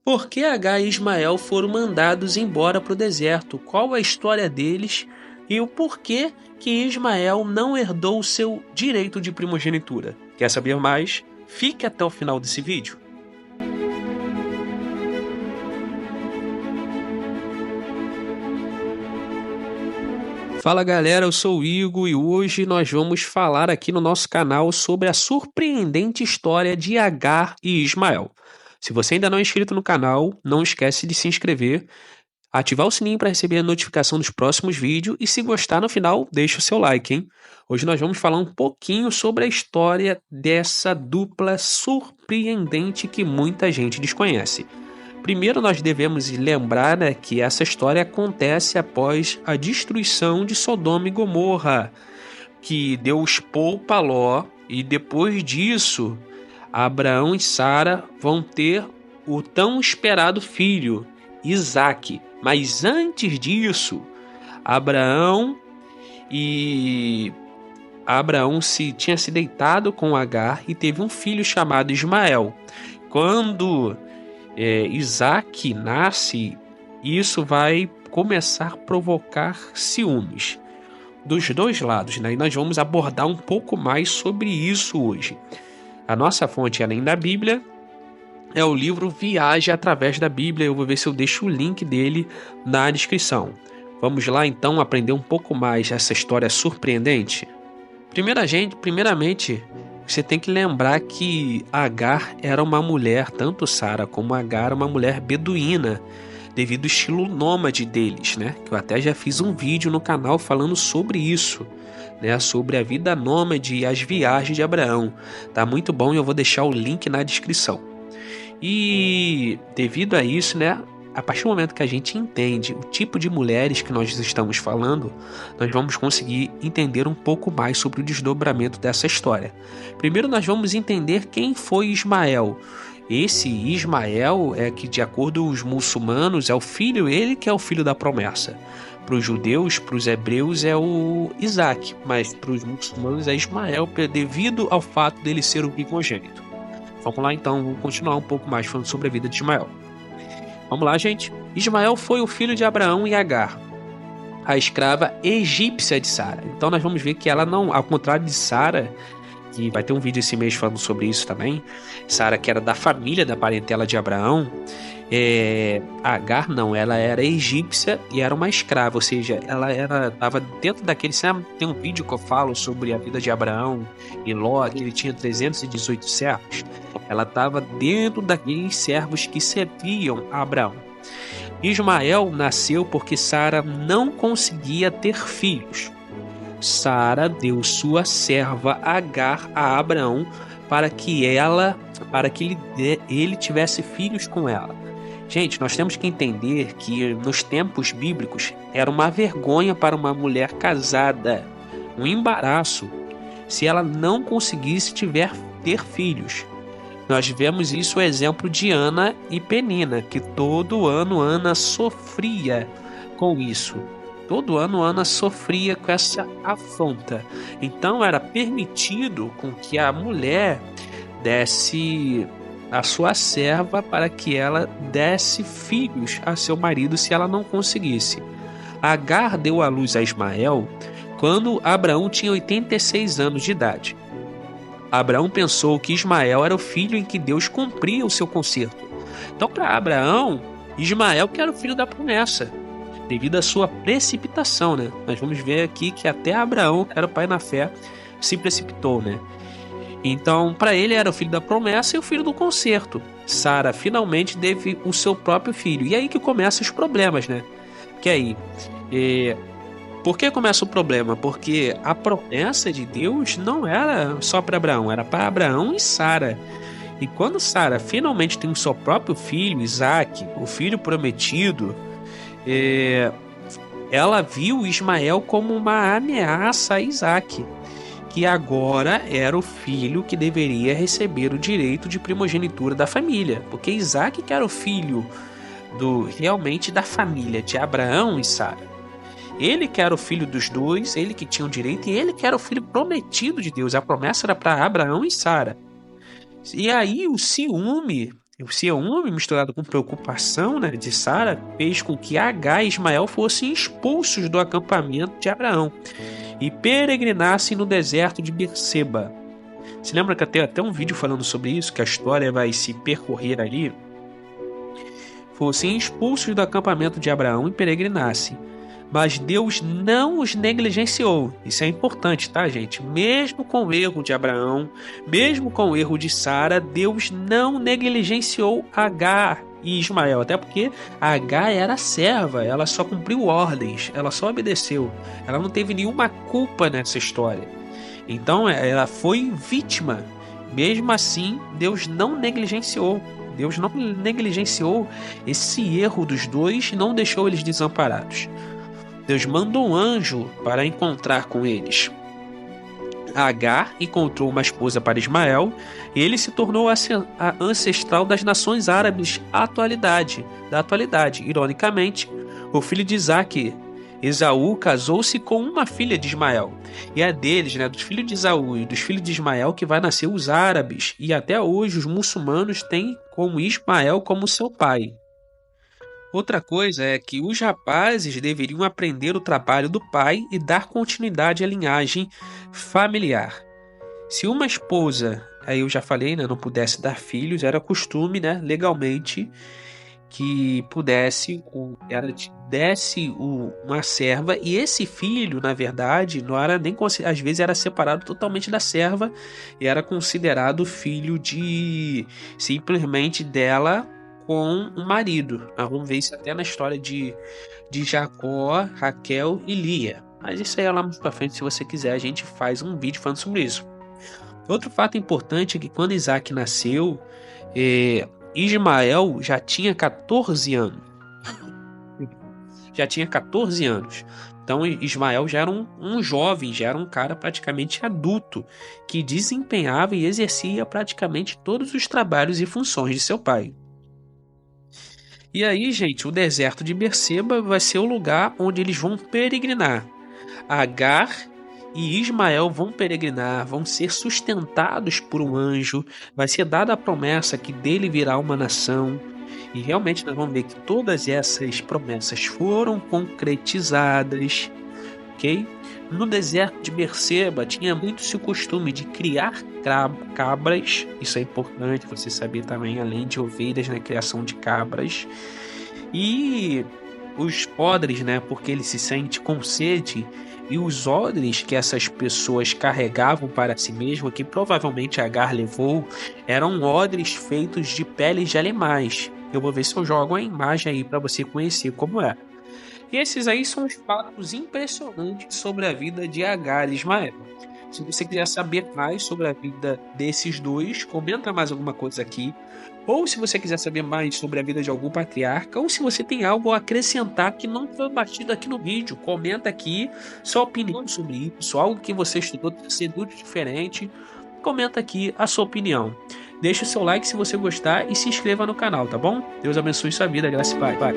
Por que Agar e Ismael foram mandados embora para o deserto? Qual a história deles e o porquê que Ismael não herdou o seu direito de primogenitura? Quer saber mais? Fique até o final desse vídeo. Fala galera, eu sou o Igor e hoje nós vamos falar aqui no nosso canal sobre a surpreendente história de Agar e Ismael. Se você ainda não é inscrito no canal, não esquece de se inscrever, ativar o sininho para receber a notificação dos próximos vídeos e se gostar no final, deixa o seu like, hein? Hoje nós vamos falar um pouquinho sobre a história dessa dupla surpreendente que muita gente desconhece. Primeiro nós devemos lembrar, que essa história acontece após a destruição de Sodoma e Gomorra, que Deus poupa Ló e depois disso Abraão e Sara vão ter o tão esperado filho, Isaque. Mas antes disso, Abraão tinha se deitado com Agar e teve um filho chamado Ismael. Quando Isaque nasce, isso vai começar a provocar ciúmes dos dois lados, né? E nós vamos abordar um pouco mais sobre isso hoje. A nossa fonte, além da Bíblia, é o livro Viagem através da Bíblia. Eu vou ver se eu deixo o link dele na descrição. Vamos lá então aprender um pouco mais essa história surpreendente? Primeiramente, você tem que lembrar que Agar era uma mulher, tanto Sara como Agar, uma mulher beduína, devido ao estilo nômade deles, né? Que eu até já fiz um vídeo no canal falando sobre isso, né? Sobre a vida nômade e as viagens de Abraão. Tá muito bom e eu vou deixar o link na descrição. E devido a isso, né? A partir do momento que a gente entende o tipo de mulheres que nós estamos falando, nós vamos conseguir entender um pouco mais sobre o desdobramento dessa história. Primeiro nós vamos entender quem foi Ismael. Esse Ismael é que, de acordo com os muçulmanos, é o filho, ele que é o filho da promessa. Para os judeus, para os hebreus é o Isaque, mas para os muçulmanos é Ismael, devido ao fato dele ser o primogênito. Vamos lá então, vamos continuar um pouco mais falando sobre a vida de Ismael. Vamos lá, gente. Ismael foi o filho de Abraão e Agar, a escrava egípcia de Sara. Então nós vamos ver que ela não, ao contrário de Sara, que vai ter um vídeo esse mês falando sobre isso também, Sara, que era da família, da parentela de Abraão, Agar não, ela era egípcia e era uma escrava, ou seja, ela estava dentro daquele... Tem um vídeo que eu falo sobre a vida de Abraão e Ló, que ele tinha 318 servos. Ela estava dentro daqueles servos que serviam a Abraão. Ismael nasceu porque Sara não conseguia ter filhos. Sara deu sua serva Agar a Abraão para que ele tivesse filhos com ela. Gente, nós temos que entender que nos tempos bíblicos era uma vergonha para uma mulher casada, um embaraço, se ela não conseguisse ter filhos. Nós vemos isso, o exemplo de Ana e Penina, que todo ano Ana sofria com isso. Todo ano Ana sofria com essa afronta. Então era permitido com que a mulher desse a sua serva para que ela desse filhos a seu marido se ela não conseguisse. Agar deu à luz a Ismael quando Abraão tinha 86 anos de idade. Abraão pensou que Ismael era o filho em que Deus cumpria o seu concerto. Então, para Abraão, Ismael que era o filho da promessa, devido à sua precipitação, né? Nós vamos ver aqui que até Abraão, que era o pai na fé, se precipitou, né? Então, para ele era o filho da promessa e o filho do concerto. Sara finalmente teve o seu próprio filho. E aí que começam os problemas, né? Que aí... Por que começa o problema? Porque a promessa de Deus não era só para Abraão, era para Abraão e Sara. E quando Sara finalmente tem o seu próprio filho, Isaque, o filho prometido, ela viu Ismael como uma ameaça a Isaque, que agora era o filho que deveria receber o direito de primogenitura da família, porque Isaque que era o filho realmente da família de Abraão e Sara. Ele que era o filho dos dois, ele que tinha o direito, e ele que era o filho prometido de Deus. A promessa era para Abraão e Sara. E aí o ciúme O ciúme, misturado com preocupação, né, de Sara, fez com que Agar e Ismael fossem expulsos do acampamento de Abraão e peregrinassem no deserto de Berseba. Se lembra que tem até um vídeo falando sobre isso, que a história vai se percorrer ali? Fossem expulsos do acampamento de Abraão e peregrinassem. Mas Deus não os negligenciou. Isso é importante, tá, gente? Mesmo com o erro de Abraão, mesmo com o erro de Sara, Deus não negligenciou Agar e Ismael. Até porque Agar era serva, ela só cumpriu ordens, ela só obedeceu. Ela não teve nenhuma culpa nessa história. Então ela foi vítima. Mesmo assim, Deus não negligenciou. Deus não negligenciou esse erro dos dois e não deixou eles desamparados. Deus mandou um anjo para encontrar com eles. Agar encontrou uma esposa para Ismael e ele se tornou a ancestral das nações árabes da atualidade. Ironicamente, o filho de Isaque, Esaú, casou-se com uma filha de Ismael. E é deles, dos filhos de Esaú e dos filhos de Ismael, que vai nascer os árabes. E até hoje os muçulmanos têm como Ismael como seu pai. Outra coisa é que os rapazes deveriam aprender o trabalho do pai e dar continuidade à linhagem familiar. Se uma esposa, aí eu já falei, não pudesse dar filhos, era costume, legalmente, que desse uma serva, e esse filho, na verdade, não era nem às vezes era separado totalmente da serva e era considerado filho de simplesmente dela com o marido. Vamos ver isso até na história de Jacó, Raquel e Lia. Mas isso aí é lá mais pra frente, se você quiser, a gente faz um vídeo falando sobre isso. Outro fato importante é que quando Isaac nasceu, Ismael já tinha 14 anos. Já tinha 14 anos. Então Ismael já era um jovem, já era um cara praticamente adulto, que desempenhava e exercia praticamente todos os trabalhos e funções de seu pai. E aí, gente, o deserto de Berseba vai ser o lugar onde eles vão peregrinar. Agar e Ismael vão peregrinar, vão ser sustentados por um anjo, vai ser dada a promessa que dele virá uma nação. E realmente nós vamos ver que todas essas promessas foram concretizadas, ok? No deserto de Berseba tinha muito esse costume de criar cabras, isso é importante você saber também, além de ovelhas, criação de cabras. E os odres, porque ele se sente com sede, e os odres que essas pessoas carregavam para si mesmo, que provavelmente Agar levou, eram odres feitos de peles de animais. Eu vou ver se eu jogo a imagem aí para você conhecer como é. E esses aí são os fatos impressionantes sobre a vida de Agar e Ismael. Se você quiser saber mais sobre a vida desses dois, comenta mais alguma coisa aqui. Ou se você quiser saber mais sobre a vida de algum patriarca, ou se você tem algo a acrescentar que não foi batido aqui no vídeo, comenta aqui sua opinião sobre isso, algo que você estudou sendo diferente, comenta aqui a sua opinião. Deixa o seu like se você gostar e se inscreva no canal, tá bom? Deus abençoe sua vida, graça e paz.